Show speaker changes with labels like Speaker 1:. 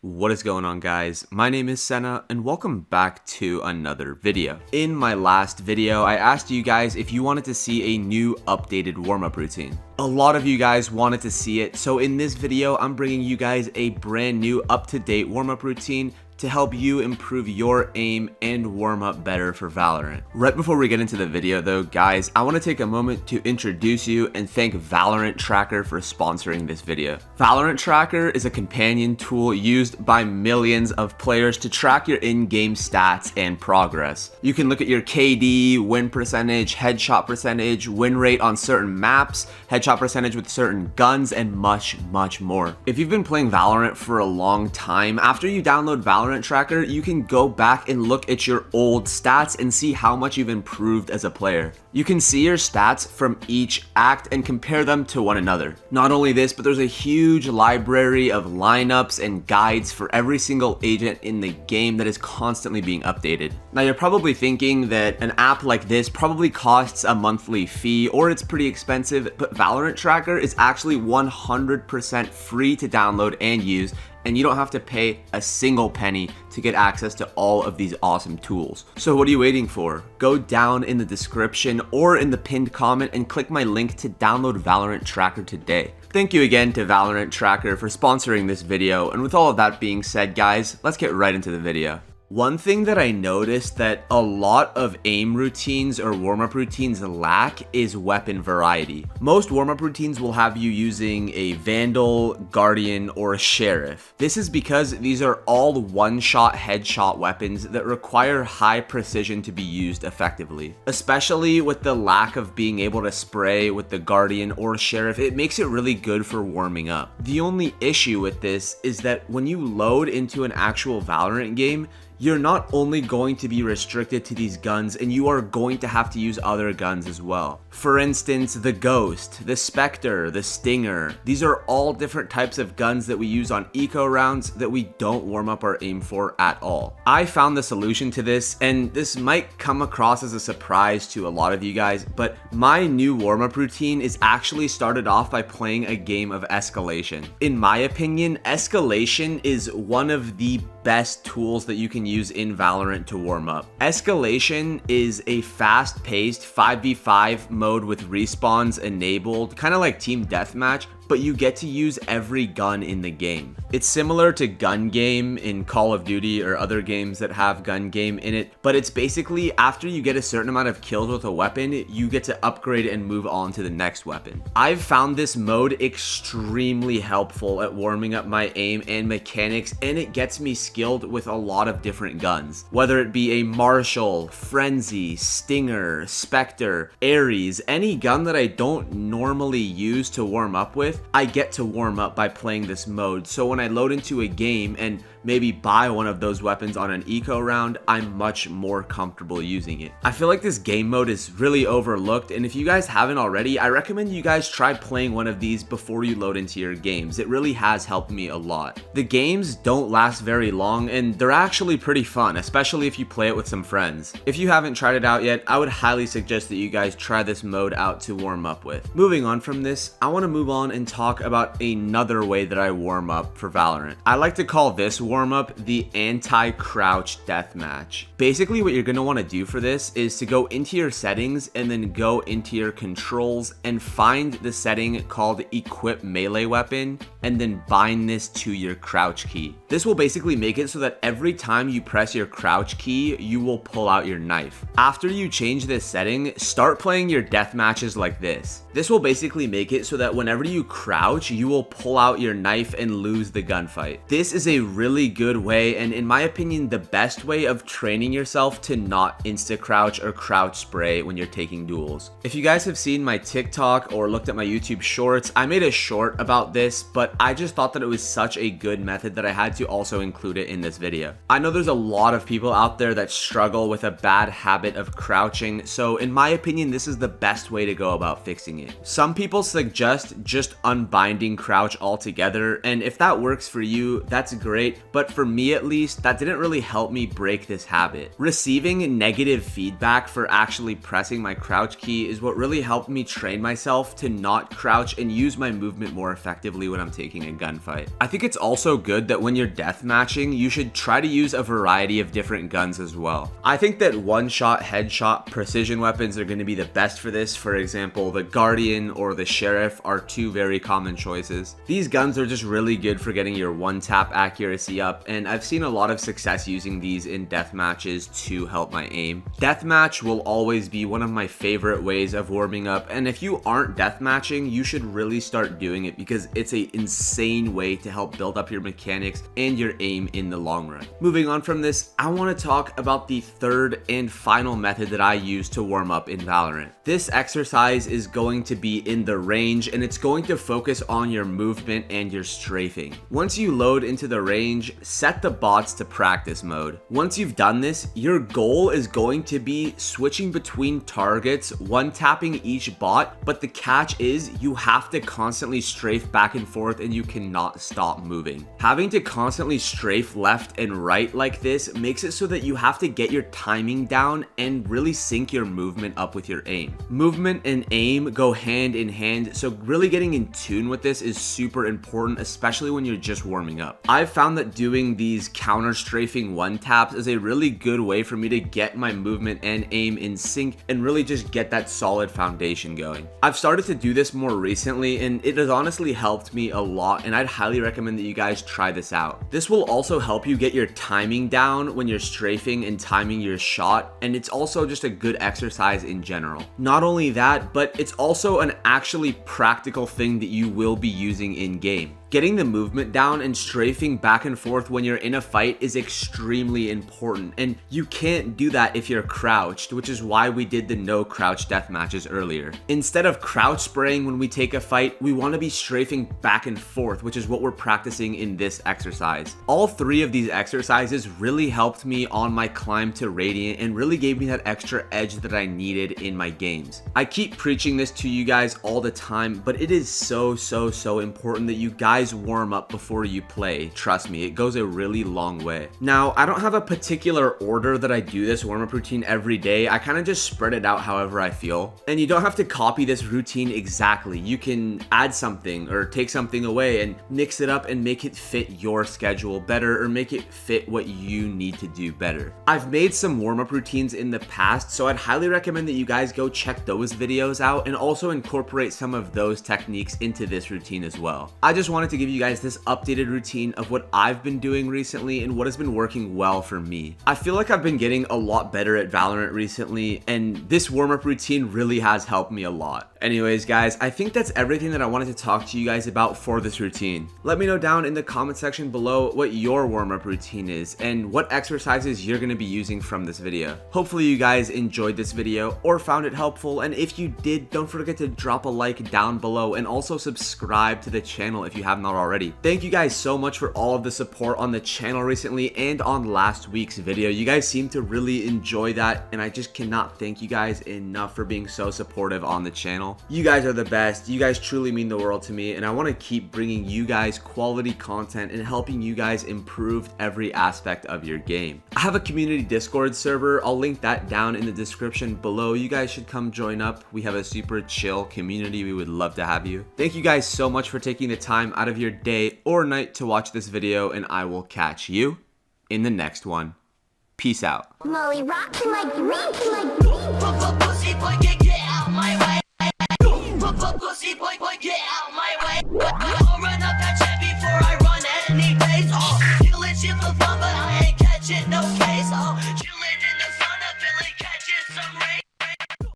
Speaker 1: What is going on, guys? My name is Sena and welcome back to another video. In my last video, I asked you guys if you wanted to see a new updated warm-up routine. A lot of you guys wanted to see it, so in this video, I'm bringing you guys a brand new up-to-date warm-up routine to help you improve your aim and warm up better for Valorant. Right before we get into the video though, guys, I want to take a moment to introduce you and thank Valorant Tracker for sponsoring this video. Valorant Tracker is a companion tool used by millions of players to track your in-game stats and progress. You can look at your KD, win percentage, headshot percentage, win rate on certain maps, headshot percentage with certain guns, and much more. If you've been playing Valorant for a long time, after you download Valorant Tracker, you can go back and look at your old stats and see how much you've improved as a player. You can see your stats from each act and compare them to one another. Not only this, but there's a huge library of lineups and guides for every single agent in the game that is constantly being updated. Now you're probably thinking that an app like this probably costs a monthly fee or it's pretty expensive, but Valorant Tracker is actually 100% free to download and use, and you don't have to pay a single penny to get access to all of these awesome tools. So what are you waiting for? Go down in the description or in the pinned comment and click my link to download Valorant Tracker today. Thank you again to Valorant Tracker for sponsoring this video, and with all of that being said, guys, let's get right into the video. One thing that I noticed that a lot of aim routines or warm-up routines lack is weapon variety. Most warm-up routines will have you using a Vandal, Guardian, or a Sheriff. This is because these are all one-shot headshot weapons that require high precision to be used effectively. Especially with the lack of being able to spray with the Guardian or Sheriff, it makes it really good for warming up. The only issue with this is that when you load into an actual Valorant game, you're not only going to be restricted to these guns, and you are going to have to use other guns as well. For instance, the Ghost, the Spectre, the Stinger. These are all different types of guns that we use on eco rounds that we don't warm up our aim for at all. I found the solution to this, and this might come across as a surprise to a lot of you guys, but my new warm-up routine is actually started off by playing a game of Escalation. In my opinion, Escalation is one of the best tools that you can use in Valorant to warm up. Escalation is a fast-paced 5v5 mode with respawns enabled, kind of like team deathmatch, but you get to use every gun in the game. It's similar to Gun Game in Call of Duty or other games that have Gun Game in it, but it's basically after you get a certain amount of kills with a weapon, you get to upgrade and move on to the next weapon. I've found this mode extremely helpful at warming up my aim and mechanics, and it gets me skilled with a lot of different guns. Whether it be a Marshall, Frenzy, Stinger, Spectre, Ares, any gun that I don't normally use to warm up with, I get to warm up by playing this mode. So when I load into a game and maybe buy one of those weapons on an eco round, I'm much more comfortable using it. I feel like this game mode is really overlooked, and if you guys haven't already, I recommend you guys try playing one of these before you load into your games. It really has helped me a lot. The games don't last very long, and they're actually pretty fun, especially if you play it with some friends. If you haven't tried it out yet, I would highly suggest that you guys try this mode out to warm up with. Moving on from this, I want to move on and talk about another way that I warm up for Valorant. I like to call this warm up the anti-crouch deathmatch. Basically what you're going to want to do for this is to go into your settings and then go into your controls and find the setting called equip melee weapon and then bind this to your crouch key. This will basically make it so that every time you press your crouch key, you will pull out your knife. After you change this setting, start playing your death matches like this. This will basically make it so that whenever you crouch, you will pull out your knife and lose the gunfight. This is a really good way, and in my opinion, the best way of training yourself to not insta crouch or crouch spray when you're taking duels. If you guys have seen my TikTok or looked at my YouTube shorts, I made a short about this, but I just thought that it was such a good method that I had to also include it in this video. I know there's a lot of people out there that struggle with a bad habit of crouching, so in my opinion, this is the best way to go about fixing it. Some people suggest just unbinding crouch altogether, and if that works for you, that's great, but for me at least, that didn't really help me break this habit. Receiving negative feedback for actually pressing my crouch key is what really helped me train myself to not crouch and use my movement more effectively when I'm taking a gunfight. I think it's also good that when you're deathmatching, you should try to use a variety of different guns as well. I think that one-shot, headshot, precision weapons are going to be the best for this. For example, the Guardian or the Sheriff are two very common choices. These guns are just really good for getting your one-tap accuracy up, and I've seen a lot of success using these in death matches to help my aim. Deathmatch will always be one of my favorite ways of warming up, and if you aren't deathmatching, you should really start doing it because it's an insane way to help build up your mechanics and your aim in the long run. Moving on from this, I want to talk about the third and final method that I use to warm up in Valorant. This exercise is going to be in the range, and it's going to focus on your movement and your strafing. Once you load into the range, set the bots to practice mode. Once you've done this, your goal is going to be switching between targets, one-tapping each bot, but the catch is you have to constantly strafe back and forth and you cannot stop moving. Having to constantly strafe left and right like this makes it so that you have to get your timing down and really sync your movement up with your aim. Movement and aim go hand in hand, so really getting in tune with this is super important, especially when you're just warming up. I've found that doing these counter strafing one taps is a really good way for me to get my movement and aim in sync and really just get that solid foundation going. I've started to do this more recently and it has honestly helped me a lot, and I'd highly recommend that you guys try this out. This will also help you get your timing down when you're strafing and timing your shot, and it's also just a good exercise in general. Not only that, but it's also an actually practical thing that you will be using in game. Getting the movement down and strafing back and forth when you're in a fight is extremely important, and you can't do that if you're crouched, which is why we did the no crouch death matches earlier. Instead of crouch spraying when we take a fight, we want to be strafing back and forth, which is what we're practicing in this exercise. All three of these exercises really helped me on my climb to Radiant and really gave me that extra edge that I needed in my games. I keep preaching this to you guys all the time, but it is so important that you guys warm up before you play. Trust me, it goes a really long way. Now, I don't have a particular order that I do this warm-up routine every day. I kind of just spread it out however I feel. And you don't have to copy this routine exactly. You can add something or take something away and mix it up and make it fit your schedule better, or make it fit what you need to do better. I've made some warm-up routines in the past, so I'd highly recommend that you guys go check those videos out and also incorporate some of those techniques into this routine as well. I just wanted to give you guys this updated routine of what I've been doing recently and what has been working well for me. I feel like I've been getting a lot better at Valorant recently, and this warm-up routine really has helped me a lot. Anyways, guys, I think that's everything that I wanted to talk to you guys about for this routine. Let me know down in the comment section below what your warm-up routine is and what exercises you're going to be using from this video. Hopefully you guys enjoyed this video or found it helpful, and if you did, don't forget to drop a like down below and also subscribe to the channel if you haven't already. Thank you guys so much for all of the support on the channel recently and on last week's video. You guys seem to really enjoy that, and I just cannot thank you guys enough for being so supportive on the channel. You guys are the best. You guys truly mean the world to me, and I want to keep bringing you guys quality content and helping you guys improve every aspect of your game. I have a community Discord server. I'll link that down in the description below. You guys should come join up. We have a super chill community. We would love to have you. Thank you guys so much for taking the time out of your day or night to watch this video, and I will catch you in the next one. Peace out.
Speaker 2: Molly rockin' like
Speaker 3: Pussy boy, get out my way. Pussy boy, get out my way. I'll run up that check before I run any place. Killing shit for fun, but I ain't catching no case.